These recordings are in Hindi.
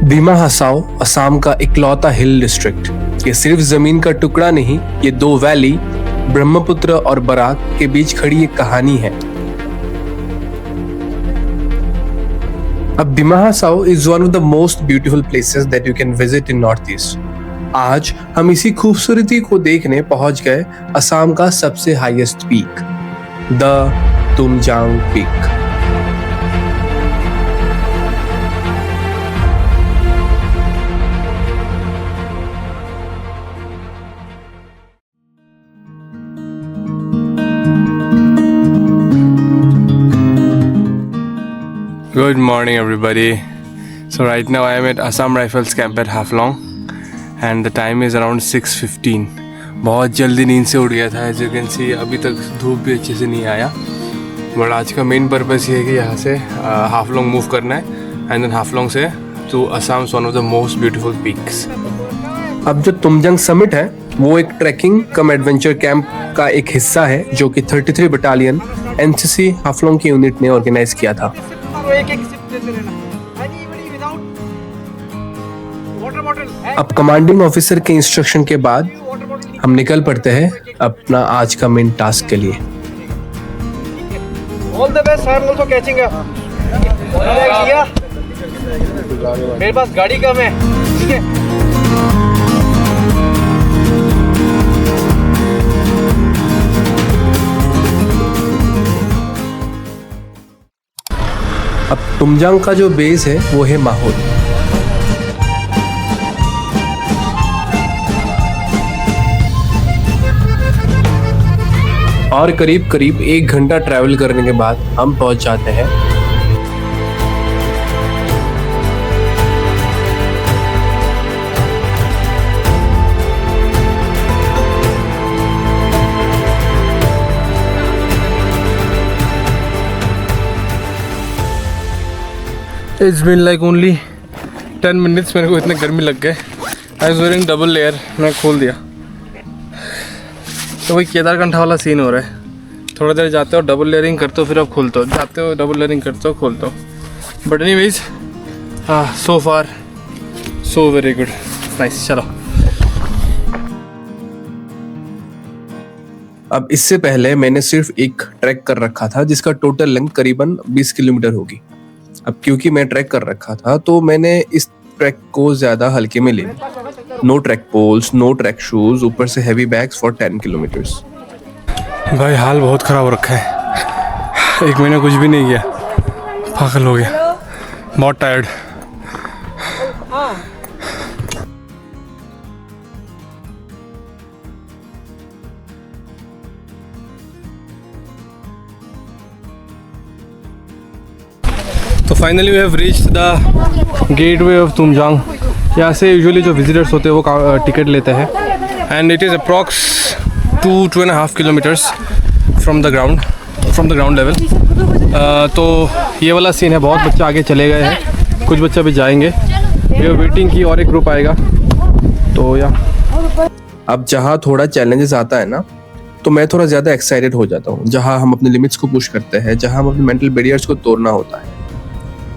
दिमा हसाओ असम का इकलौता हिल डिस्ट्रिक्ट। ये सिर्फ जमीन का टुकड़ा नहीं, ये दो वैली ब्रह्मपुत्र और बराक के बीच खड़ी एक कहानी है। अब Dima Hasao is one of the most beautiful places that you can visit in north east. आज हम इसी खूबसूरती को देखने पहुंच गए असम का सबसे highest peak, the Tumjang peak. Good morning everybody. So right now I am at Assam Rifles camp at Haflong and the time is around 6:15. बहुत जल्दी नींद से उठ गया था, as you can see अभी तक धूप भी अच्छे से नहीं आया। बट आज का मेन पर्पस ये है कि यहाँ से हाफलोंग मूव करना है एंड देन हाफलोंग से to Assam one of the most beautiful peaks. अब जो तुमजांग समिट है वो एक ट्रैकिंग कम एडवेंचर कैंप का एक हिस्सा है जो कि 33 बटालियन एनसीसी हाफलोंग की यूनिट ने ऑर्गेनाइज किया था। अब कमांडिंग ऑफिसर के इंस्ट्रक्शन के बाद हम निकल पड़ते हैं अपना आज का मेन टास्क के लिए। All the best, I am also catching up. मेरे पास गाड़ी कम है, ठीक है? अब तुमजांग का जो बेस है वो है माहौल। और करीब 1 घंटा ट्रैवल करने के बाद हम पहुंच जाते हैं It's been like only 10 minutes. मेरे को इतने गर्मी लग गए। I was wearing double layer, मैं खोल दिया। तो वही केदारकंठा वाला सीन हो रहा है। थोड़ा देर जाते हो डबल लेयरिंग करते हो, फिर आप खोलते हो, जाते हो डबल लेयरिंग करते हो, खोलते हो। But anyways so far so very good, nice. चलो अब इससे पहले मैंने सिर्फ एक ट्रैक कर रखा था जिसका टोटल लेंथ करीबन 20 किलोमीटर होगी। अब क्योंकि मैं ट्रैक कर रखा था तो मैंने इस ट्रैक को ज्यादा हल्के में ले लिया। No track poles, no track shoes, ऊपर से हैवी बैग्स फॉर 10 किलोमीटर्स। भाई हाल बहुत ख़राब हो रखा है। 1 महीना कुछ भी नहीं किया, पागल हो गया, बहुत टायर्ड। तो finally we have reached the gateway of Tumjang. यहाँ से यूजुअली जो विजिटर्स होते हैं वो टिकट लेते हैं and it is approx 2.5 kilometres from the ground level. तो ये वाला सीन है। बहुत बच्चे आगे चले गए हैं, कुछ बच्चे भी जाएंगे। वी आर वेटिंग की और एक ग्रुप आएगा। तो या अब जहाँ थोड़ा चैलेंजेस आता है ना, तो मैं थोड़ा ज़्यादा एक्साइटेड हो जाता हूँ। जहाँ हम अपने लिमिट्स को पुश करते हैं, जहाँ हम अपने मेंटल बैरियर्स को तोड़ना होता है।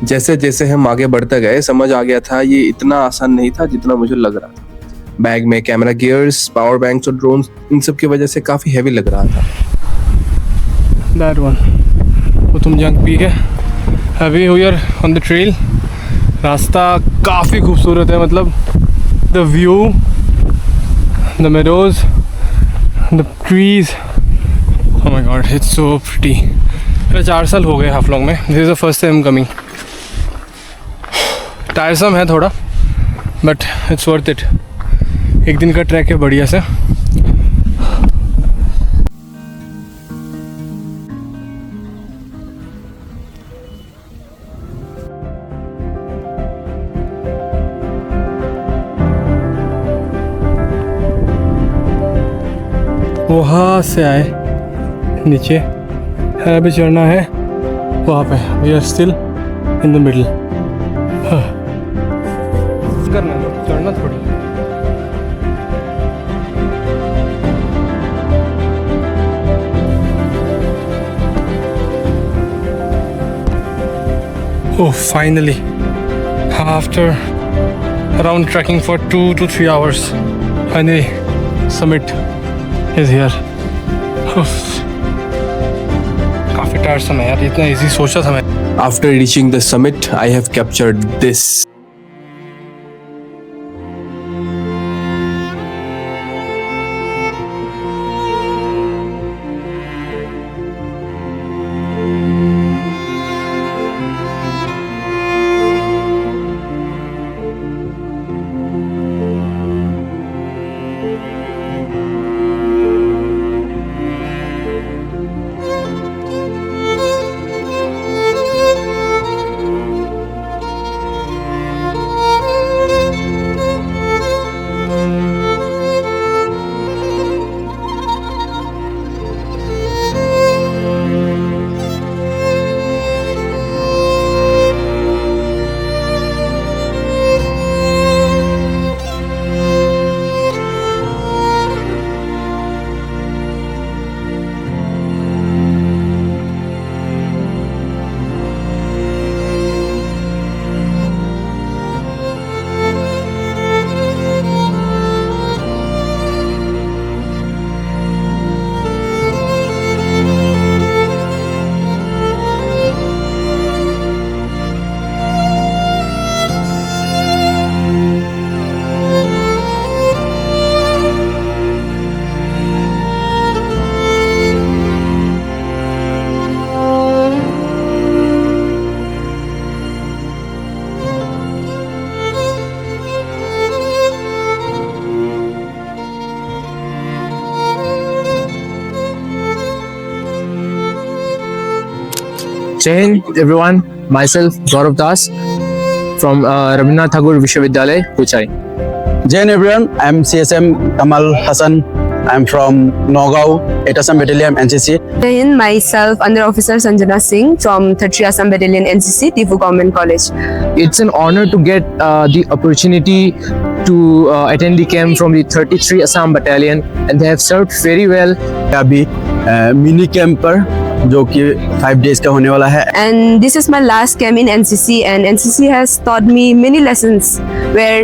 जैसे जैसे हम आगे बढ़ते गए समझ आ गया था ये इतना आसान नहीं था जितना मुझे लग रहा था। बैग में कैमरा गियर्स, पावर बैंक्स और ड्रोन्स, इन सब की वजह से काफ़ी हैवी लग रहा था। दैट वन वो तुमजांग पीक है। अभी we are on the trail. रास्ता काफ़ी खूबसूरत है, मतलब the view, the meadows, the trees, oh my god it's so pretty. मेरा 4 साल हो गए हाफलोंग में। This is the first time coming. Tiresome है थोड़ा बट इट्स वर्थ इट। एक दिन का ट्रैक है बढ़िया से। वहाँ से आए नीचे है, अभी चढ़ना है वहाँ पे। We are still in the middle. करना लो, चढ़ना थोड़ी। Oh, finally, after around trekking for 2 to 3 hours. Finally, summit is here. काफी टायर्सम है यार, इतना इजी सोचा था मैं. After reaching the summit, I have captured this. Jai Hind, everyone. Myself, Gaurav Das from Rabindranath Tagore Vishwavidyalay, Kuchai. Jai Hind everyone, I am CSM Kamal Hassan. I am from Nagaon, 8th Assam Battalion NCC. Jai Hind, myself Under Officer Sanjana Singh from 3rd Assam Battalion NCC, Tifu Government College. It's an honor to get the opportunity to attend the camp from the 33 Assam Battalion, and they have served very well. अभी मिनी कैंप पर जो कि 5 days का होने वाला है. And this is my last camp in NCC, and NCC has taught me many lessons where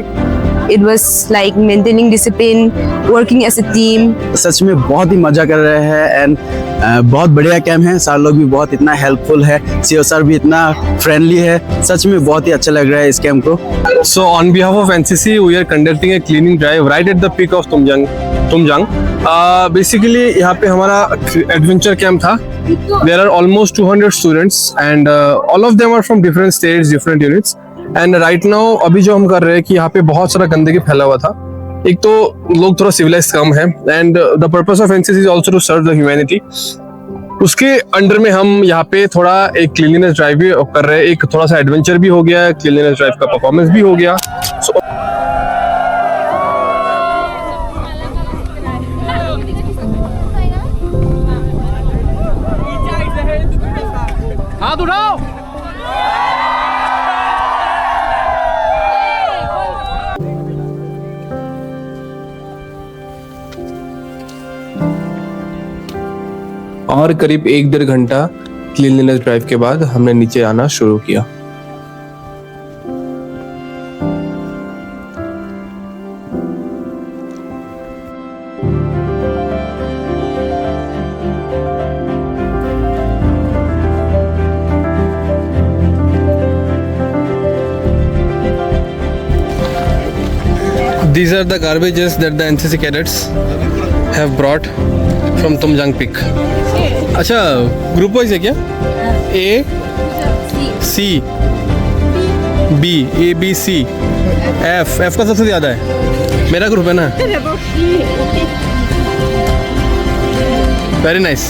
it was like maintaining discipline, working as a team. सच में बहुत ही मजा कर रहे हैं एंड बहुत बढ़िया कैंप है. सर लोग भी बहुत इतना हेल्पफुल है, सीओ सर भी इतना फ्रेंडली है. सच में बहुत ही अच्छा लग रहा है इस कैंप को. So on behalf of NCC, we are conducting a cleaning drive right at the peak of Tumjang. Basically यहाँ पे हमारा adventure camp था. There are almost 200 students and all of them are from different states, different units. And right now अभी जो हम कर रहे हैं कि यहाँ पे बहुत सारा गंदगी फैला हुआ था. एक तो लोग थोड़ा civilized कम है and the purpose of NCC is also to serve the humanity. उसके अंडर में हम यहाँ पे थोड़ा एक क्लीनलीनेस ड्राइव भी कर रहे हैं. एक थोड़ा सा एडवेंचर भी हो गया, क्लीनलीनेस ड्राइव का परफॉर्मेंस भी हो गया. So, हाथ उठाओ. और करीब 1-1.5 घंटा क्लीनलीनेस ड्राइव के बाद हमने नीचे आना शुरू किया. These are the garbages that the NCC cadets have brought from Tumjang Peak. अच्छा, ग्रुप वाइज है क्या? A, C, B, A, B, C, F का सबसे ज़्यादा है. मेरा ग्रुप है ना. Very nice.